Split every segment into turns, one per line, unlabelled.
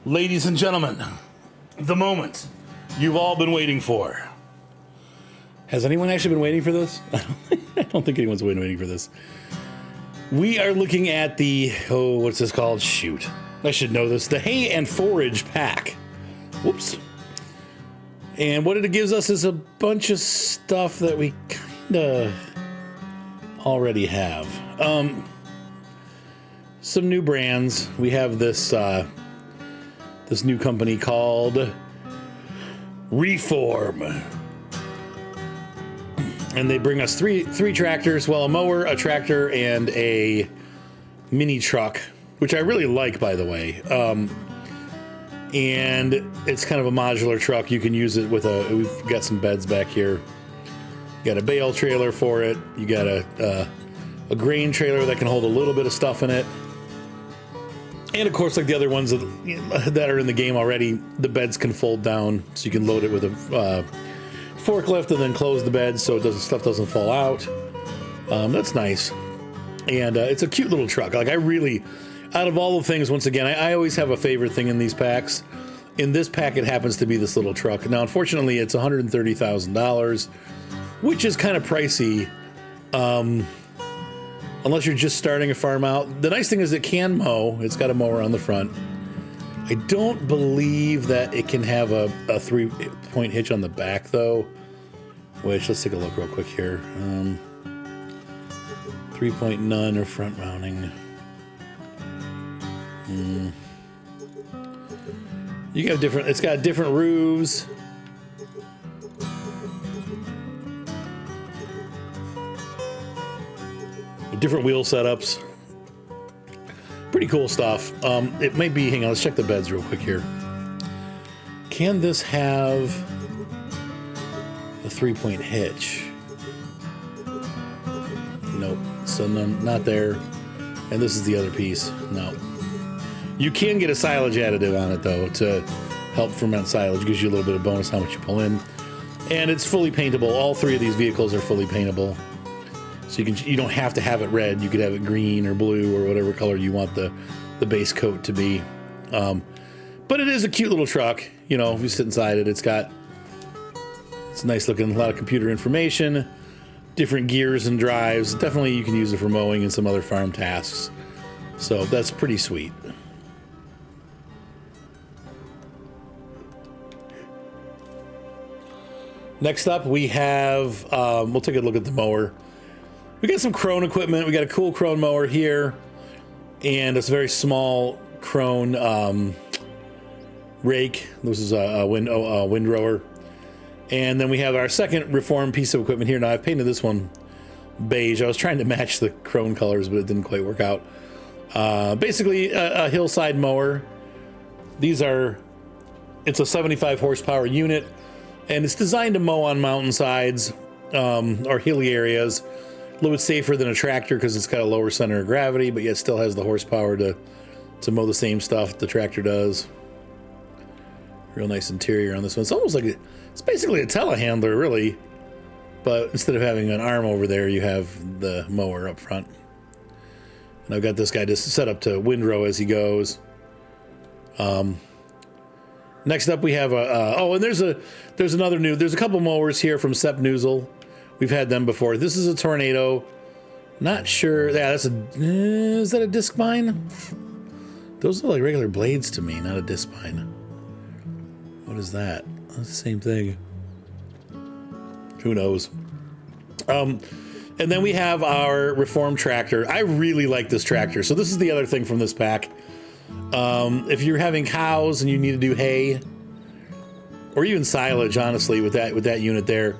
Ladies and gentlemen, the moment you've all been waiting for. Has anyone actually been waiting for this? I don't think anyone's been waiting for this. We are looking at the, what's this called? Shoot. I should know this. The Hay and Forage pack. Whoops. And what it gives us is a bunch of stuff that we kind of already have. Some new brands. We have this this new company called Reform. And they bring us three tractors. Well, a mower, a tractor, and a mini truck, which I really like, by the way. And it's kind of a modular truck. You can use it with we've got some beds back here. You got a bale trailer for it. You got a grain trailer that can hold a little bit of stuff in it. And of course, like the other ones that are in the game already, the beds can fold down, so you can load it with a forklift and then close the bed so stuff doesn't fall out. That's nice. And it's a cute little truck. Like, I really, out of all the things, once again, I always have a favorite thing in these packs. In this pack, it happens to be this little truck. Now, unfortunately, it's $130,000, which is kind of pricey. Unless you're just starting a farm out. The nice thing is it can mow. It's got a mower on the front. I don't believe that it can have a 3-point hitch on the back, though. Which, let's take a look real quick here. 3-point none or front mounting. You got different. It's got different roofs. Different wheel setups. Pretty cool stuff. It might be, hang on, let's check the beds real quick here. Can this have a 3-point hitch? Nope. So none, not there. And this is the other piece. No. You can get a silage additive on it, though, to help ferment silage. Gives you a little bit of bonus how much you pull in. And it's fully paintable. All three of these vehicles are fully paintable. So you don't have to have it red. You could have it green or blue or whatever color you want the base coat to be. But it is a cute little truck. You know, if you sit inside it, it's nice looking. A lot of computer information, different gears and drives. Definitely you can use it for mowing and some other farm tasks. So that's pretty sweet. Next up, we have, we'll take a look at the mower. We got some Krone equipment. We got a cool Krone mower here, and it's a very small Krone rake. This is a windrower. And then we have our second Reform piece of equipment here. Now, I've painted this one beige. I was trying to match the Krone colors, but it didn't quite work out. Basically, a hillside mower. It's a 75 horsepower unit, and it's designed to mow on mountainsides or hilly areas. A little bit safer than a tractor because it's got a lower center of gravity, but yet still has the horsepower to mow the same stuff the tractor does. Real nice interior on this one. It's almost like it's basically a telehandler, really. But instead of having an arm over there, you have the mower up front. And I've got this guy just set up to windrow as he goes. Next up, we have and there's a couple mowers here from Sepp Noozle. We've had them before. This is a Tornado. Not sure. Yeah, is that a disc spine? Those look like regular blades to me, not a disc spine. What is that? That's the same thing. Who knows? And then we have our Reform tractor. I really like this tractor. So this is the other thing from this pack. If you're having cows and you need to do hay, or even silage, honestly, with that unit there,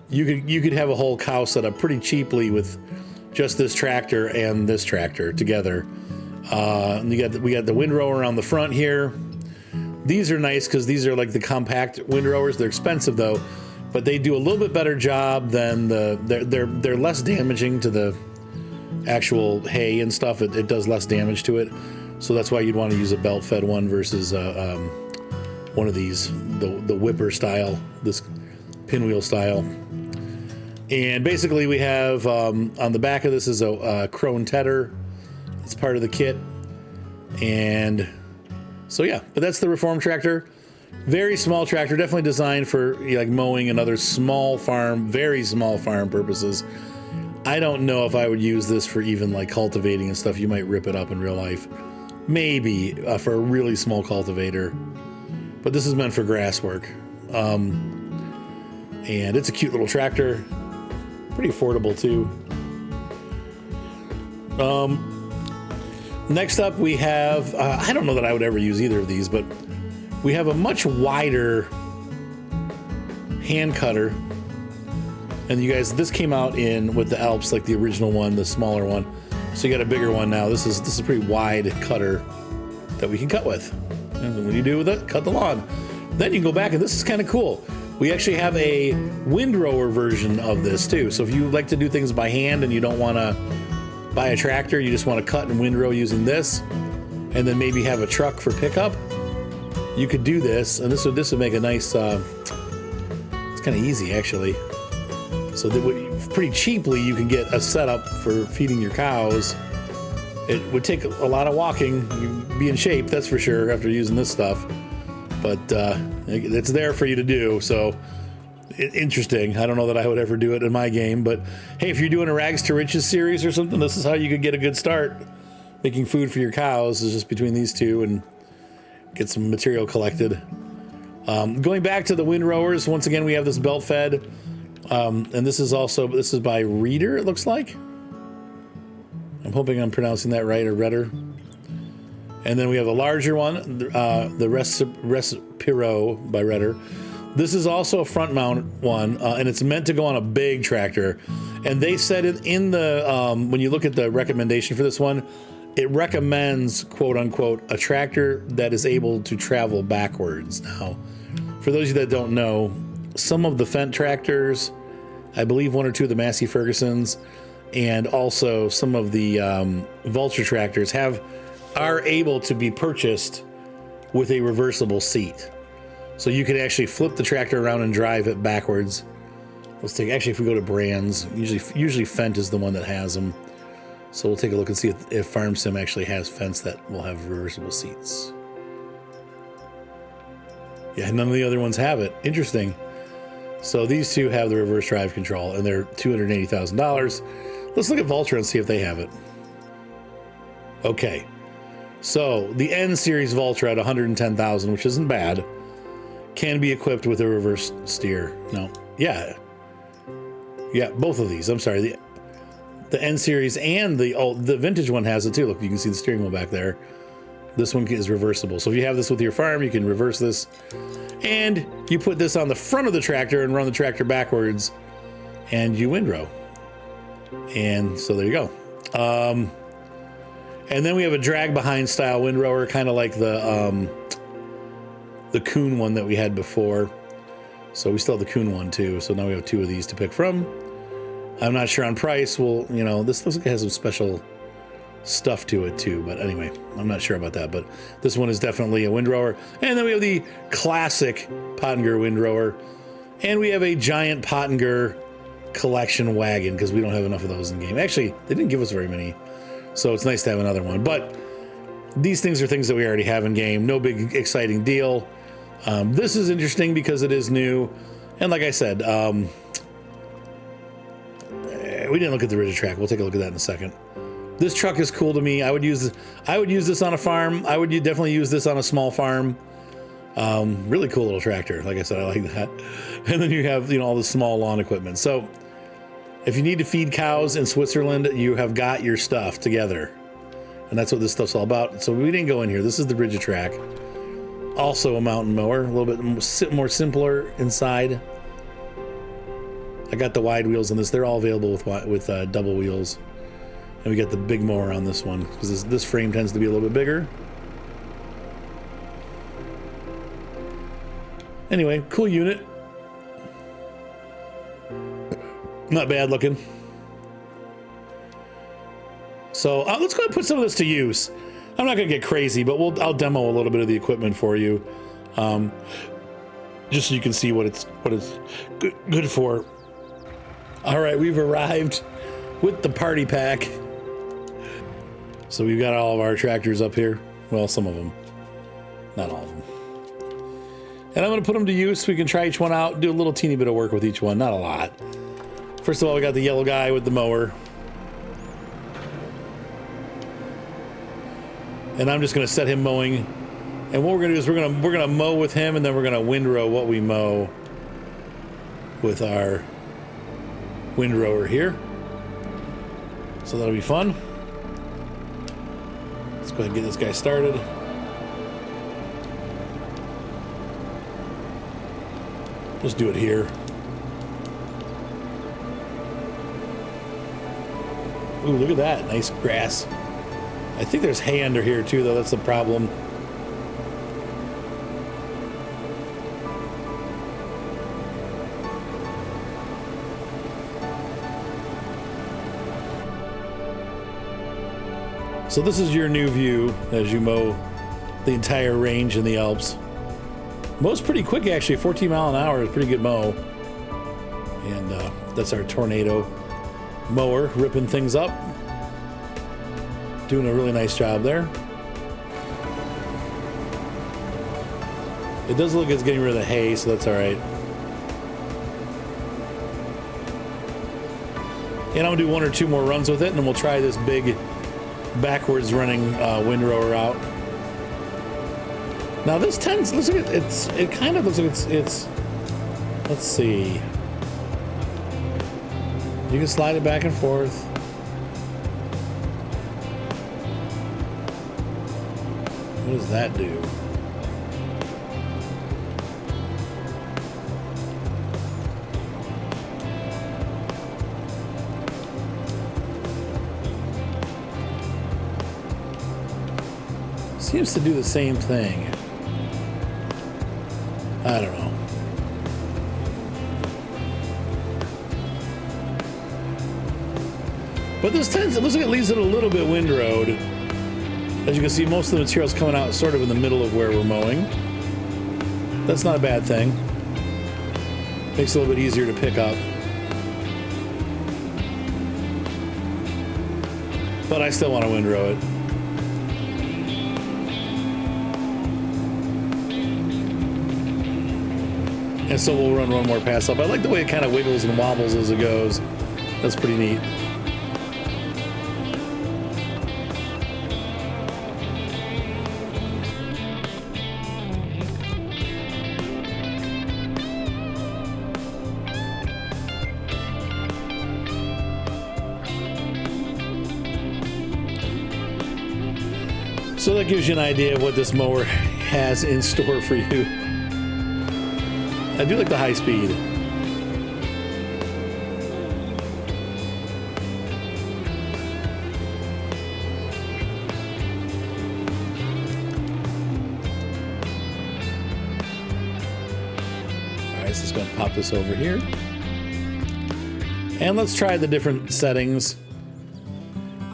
you could have a whole cow set up pretty cheaply with just this tractor and this tractor together. We got the windrower on the front here. These are nice because these are like the compact windrowers. They're expensive though, but they do a little bit better job than they're less damaging to the actual hay and stuff. It does less damage to it, so that's why you'd want to use a belt fed one versus one of these, the whipper style, this pinwheel style. And basically we have on the back of this is a Krone tedder. It's part of the kit, and So yeah, but that's the Reform tractor. Very small tractor, definitely designed for like mowing and other small farm, very small farm purposes. I don't know if I would use this for even like cultivating and stuff. You might rip it up in real life. Maybe for a really small cultivator. But this is meant for grass work. And it's a cute little tractor. Pretty affordable too. Next up we have, I don't know that I would ever use either of these, but we have a much wider hand cutter. And you guys, this came out in with the Alps, like the original one, the smaller one. So you got a bigger one now. This is a pretty wide cutter that we can cut with. And what do you do with it? Cut the lawn. Then you can go back, and this is kind of cool. We actually have a windrower version of this too. So if you like to do things by hand and you don't want to buy a tractor, you just want to cut and windrow using this, and then maybe have a truck for pickup, you could do this, and this would make a nice. It's kind of easy actually. So that pretty cheaply you can get a setup for feeding your cows. It would take a lot of walking. You'd be in shape, that's for sure, after using this stuff. But it's there for you to do. So interesting. I don't know that I would ever do it in my game, but hey, if you're doing a Rags to Riches series or something, this is how you could get a good start. Making food for your cows is just between these two and get some material collected. Going back to the windrowers, once again, we have this belt fed. And this is by Reader, it looks like. I'm hoping I'm pronouncing that right, or Redder. And then we have a larger one, the Respiro by Redder. This is also a front mount one, and it's meant to go on a big tractor. And they said in the, when you look at the recommendation for this one, it recommends, quote unquote, a tractor that is able to travel backwards. Now, for those of you that don't know, some of the Fendt tractors, I believe one or two of the Massey Fergusons, and also some of the Vulture tractors are able to be purchased with a reversible seat. So you can actually flip the tractor around and drive it backwards. Actually, if we go to brands, usually Fendt is the one that has them. So we'll take a look and see if Farm Sim actually has Fendts that will have reversible seats. Yeah, none of the other ones have it. Interesting. So these two have the reverse drive control, and they're $280,000. Let's look at Vulture and see if they have it. Okay. So the N series Vulture at $110,000, which isn't bad, can be equipped with a reverse steer. No. Yeah. Yeah, both of these. I'm sorry. The N series and the vintage one has it too. Look, you can see the steering wheel back there. This one is reversible. So if you have this with your farm, you can reverse this. And you put this on the front of the tractor and run the tractor backwards, and you windrow. And so there you go. And then we have a drag behind style windrower, kind of like the Kuhn one that we had before. So we still have the Kuhn one too. So now we have two of these to pick from. I'm not sure on price. Well, this looks like it has some special stuff to it too, but anyway, I'm not sure about that, but this one is definitely a windrower. And then we have the classic Pottinger windrower, and we have a giant Pottinger collection wagon, because we don't have enough of those in game. Actually, they didn't give us very many, so it's nice to have another one. But these things are things that we already have in game. No big exciting deal. This is interesting because it is new, and like I said, we didn't look at the Rigid Track. We'll take a look at that in a second. This truck is cool to me. I would use this on a farm. I would definitely use this on a small farm. Really cool little tractor. Like I said, I like that. And then you have, all the small lawn equipment. So if you need to feed cows in Switzerland, you have got your stuff together. And that's what this stuff's all about. So we didn't go in here. This is the Rigid Track. Also a mountain mower, a little bit more simpler inside. I got the wide wheels on this. They're all available with double wheels. And we got the big mower on this one, because this frame tends to be a little bit bigger. Anyway, cool unit. Not bad looking. So let's go ahead and put some of this to use. I'm not going to get crazy, but I'll demo a little bit of the equipment for you, just so you can see what it's good for. All right, we've arrived with the party pack. So we've got all of our tractors up here. Well, some of them. Not all of them. And I'm going to put them to use. We can try each one out, do a little teeny bit of work with each one. Not a lot. First of all, we got the yellow guy with the mower. And I'm just going to set him mowing. And what we're going to do is we're going to mow with him, and then we're going to windrow what we mow with our windrower here. So that'll be fun. Let's go ahead and get this guy started. Just do it here. Ooh, look at that. Nice grass. I think there's hay under here too, though. That's the problem. So this is your new view as you mow the entire range in the Alps. Mows pretty quick, actually. 14 mile an hour is a pretty good mow. And that's our tornado mower, ripping things up. Doing a really nice job there. It does look like it's getting rid of the hay, so that's all right. And I'm gonna do one or two more runs with it, and then we'll try this big backwards running windrower out. Now this tends, looks like it kind of looks like it's, let's see. You can slide it back and forth. What does that do? Seems to do the same thing. I don't know. But this tends, it looks like it leaves it a little bit windrowed. As you can see, most of the material's coming out sort of in the middle of where we're mowing. That's not a bad thing. Makes it a little bit easier to pick up. But I still want to windrow it. And so we'll run one more pass up. I like the way it kind of wiggles and wobbles as it goes. That's pretty neat. So that gives you an idea of what this mower has in store for you. I do like the high speed. Alright, so just going to pop this over here. And let's try the different settings.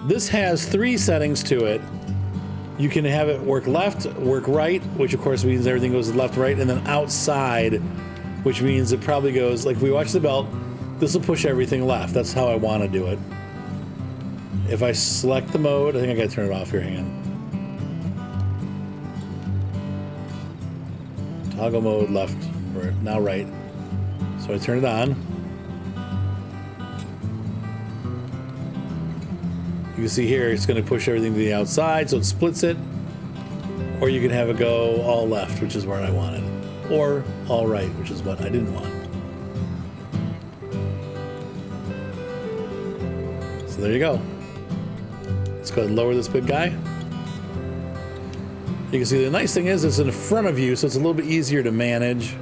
This has 3 settings to it. You can have it work left, work right, which of course means everything goes left, right, and then outside, which means it probably goes, like if we watch the belt, this will push everything left. That's how I want to do it. If I select the mode, I think I gotta turn it off here, hang on. Toggle mode left, or now right. So I turn it on. You can see here, it's gonna push everything to the outside, so it splits it. Or you can have it go all left, which is where I wanted. Or all right, which is what I didn't want. So there you go. Let's go ahead and lower this big guy. You can see the nice thing is it's in front of you, so it's a little bit easier to manage.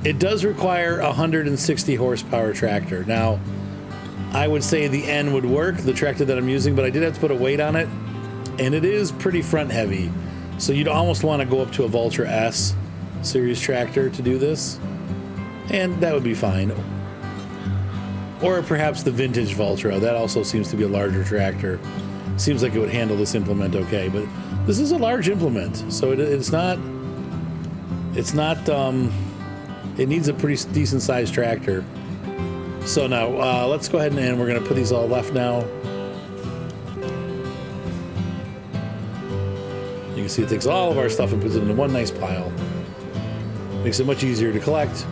It does require a 160 horsepower tractor. Now, I would say the N would work, the tractor that I'm using, but I did have to put a weight on it, and it is pretty front heavy. So you'd almost want to go up to a Vulture S series tractor to do this, and that would be fine. Or perhaps the vintage Vulture. That also seems to be a larger tractor. Seems like it would handle this implement okay, but this is a large implement, so it's not. It needs a pretty decent sized tractor. So now let's go ahead and we're going to put these all left now. You can see it takes all of our stuff and puts it into one nice pile. Makes it much easier to collect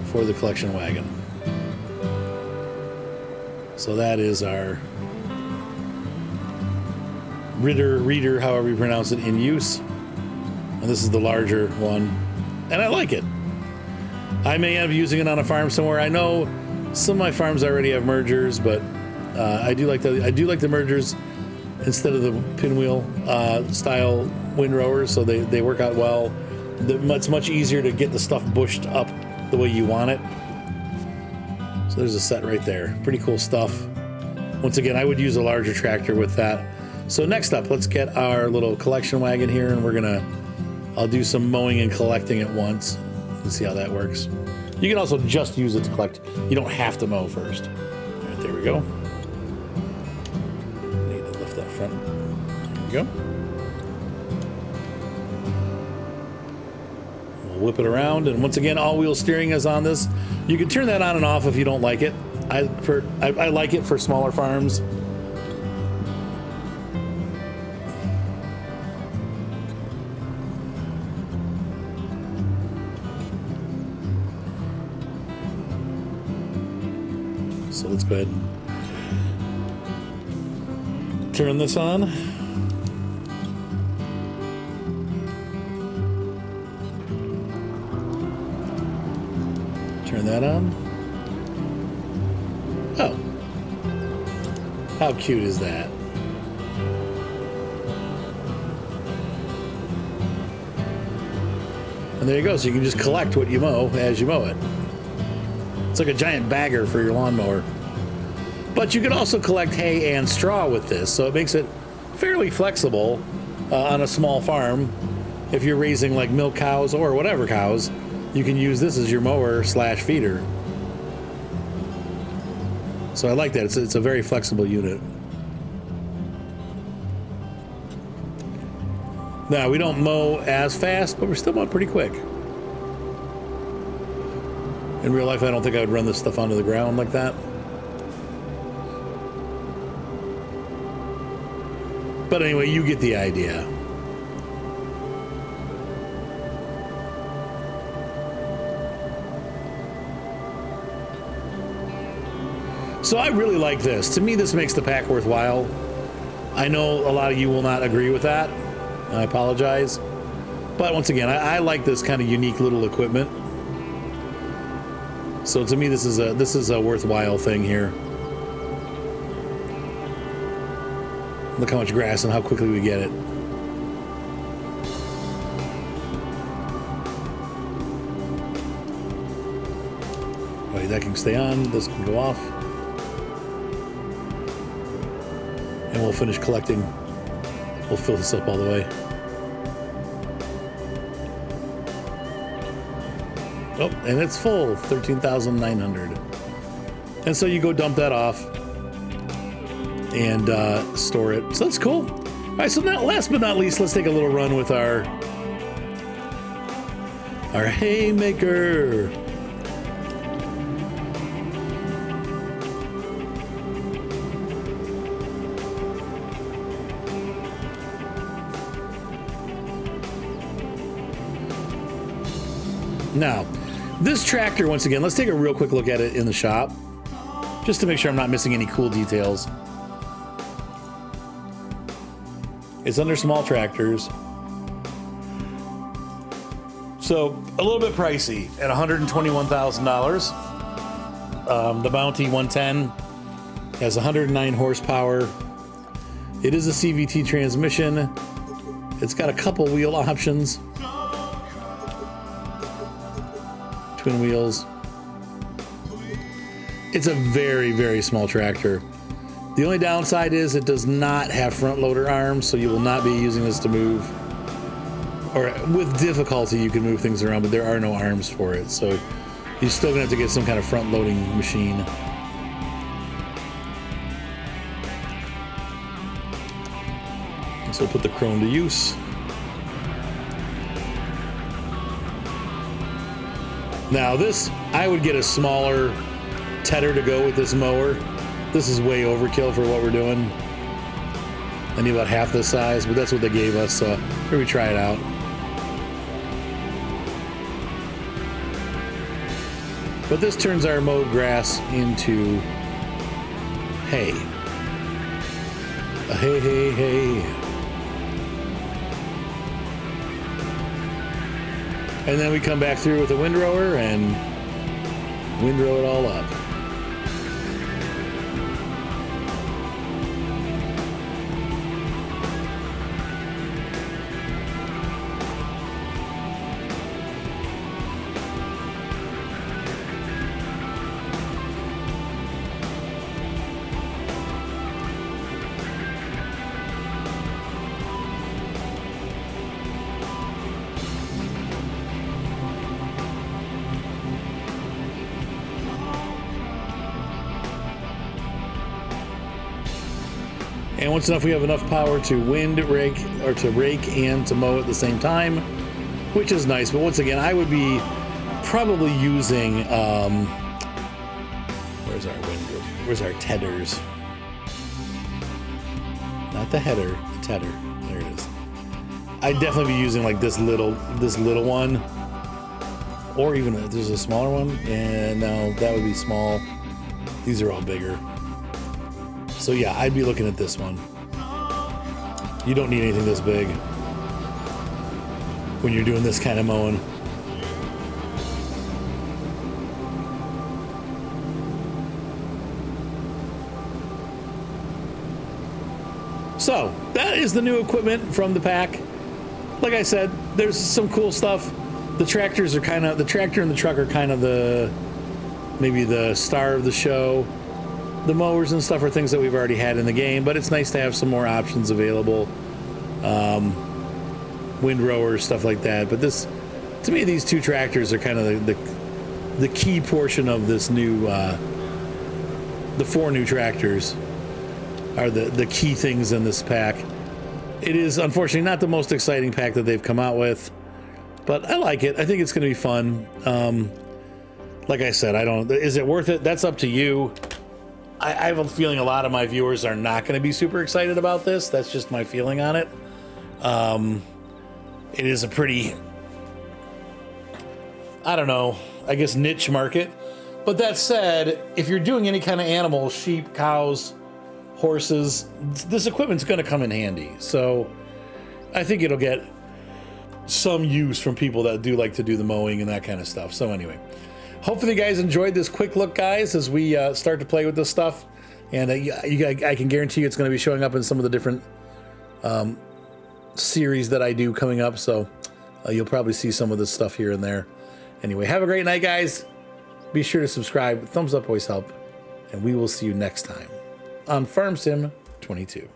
for the collection wagon. So that is our reader, however you pronounce it, in use. And this is the larger one. And I like it. I may end up using it on a farm somewhere. I know some of my farms already have mergers, but I do like the mergers instead of the pinwheel style windrowers, so they work out well. It's much easier to get the stuff bushed up the way you want it. So there's a set right there. Pretty cool stuff. Once again, I would use a larger tractor with that. So next up, let's get our little collection wagon here, and I'll do some mowing and collecting at once and see how that works. You can also just use it to collect. You don't have to mow first. All right, there we go. Need to lift that front. There we go. We'll whip it around, and once again, all-wheel steering is on this. You can turn that on and off if you don't like it. I like it for smaller farms. So let's go ahead and turn this on. Turn that on. Oh. How cute is that? And there you go. So you can just collect what you mow as you mow it. It's like a giant bagger for your lawnmower. But you can also collect hay and straw with this, so it makes it fairly flexible on a small farm. If you're raising like milk cows or whatever cows, you can use this as your mower / feeder. So I like that. It's a very flexible unit. Now, we don't mow as fast, but we're still mowing pretty quick. In real life, I don't think I would run this stuff onto the ground like that. But anyway, you get the idea. So I really like this. To me, this makes the pack worthwhile. I know a lot of you will not agree with that. I apologize. But once again, I like this kind of unique little equipment. So to me, this is a worthwhile thing here. Look how much grass and how quickly we get it. Right, that can stay on. This can go off. And we'll finish collecting. We'll fill this up all the way. Oh, and it's full, 13,900. And so you go dump that off and store it. So that's cool. All right, so now, last but not least, let's take a little run with our haymaker. Now, this tractor, once again, let's take a real quick look at it in the shop, just to make sure I'm not missing any cool details. It's under small tractors. So, a little bit pricey at $121,000. The Bounty 110 has 109 horsepower. It is a CVT transmission. It's got a couple wheel options. Twin wheels. It's a very, very small tractor. The only downside is it does not have front loader arms, so you will not be using this to move, or with difficulty you can move things around, but there are no arms for it, so you're still gonna have to get some kind of front loading machine. So we'll put the chrome to use. Now this, I would get a smaller tedder to go with this mower. This is way overkill for what we're doing. I need about half this size, but that's what they gave us, so here we try it out. But this turns our mowed grass into hay. A hay, hay, hay. And then we come back through with a windrower and windrow it all up. And once enough, we have enough power to wind rake or to rake and to mow at the same time, which is nice. But once again, I would be probably using where's our wind? Where's our tedders? Not the header, the tedder. There it is. I'd definitely be using like this little one, or even there's a smaller one. And no, that would be small. These are all bigger. So yeah, I'd be looking at this one. You don't need anything this big when you're doing this kind of mowing. So that is the new equipment from the pack. Like I said, there's some cool stuff. The tractors are the tractor and the truck are kind of maybe the star of the show. The mowers and stuff are things that we've already had in the game, but it's nice to have some more options available. Windrowers, stuff like that. But this, to me, these two tractors are kind of the key portion of this new, the 4 new tractors are the key things in this pack. It is unfortunately not the most exciting pack that they've come out with, but I like it. I think it's going to be fun. Like I said, is it worth it? That's up to you. I have a feeling a lot of my viewers are not going to be super excited about this. That's just my feeling on it. It is a pretty, I don't know, I guess niche market. But that said, if you're doing any kind of animals, sheep, cows, horses, this equipment's going to come in handy. So I think it'll get some use from people that do like to do the mowing and that kind of stuff. So anyway. Hopefully you guys enjoyed this quick look, guys, as we start to play with this stuff. And I can guarantee you it's going to be showing up in some of the different series that I do coming up. So you'll probably see some of this stuff here and there. Anyway, have a great night, guys. Be sure to subscribe. Thumbs up always help. And we will see you next time on Farm Sim 22.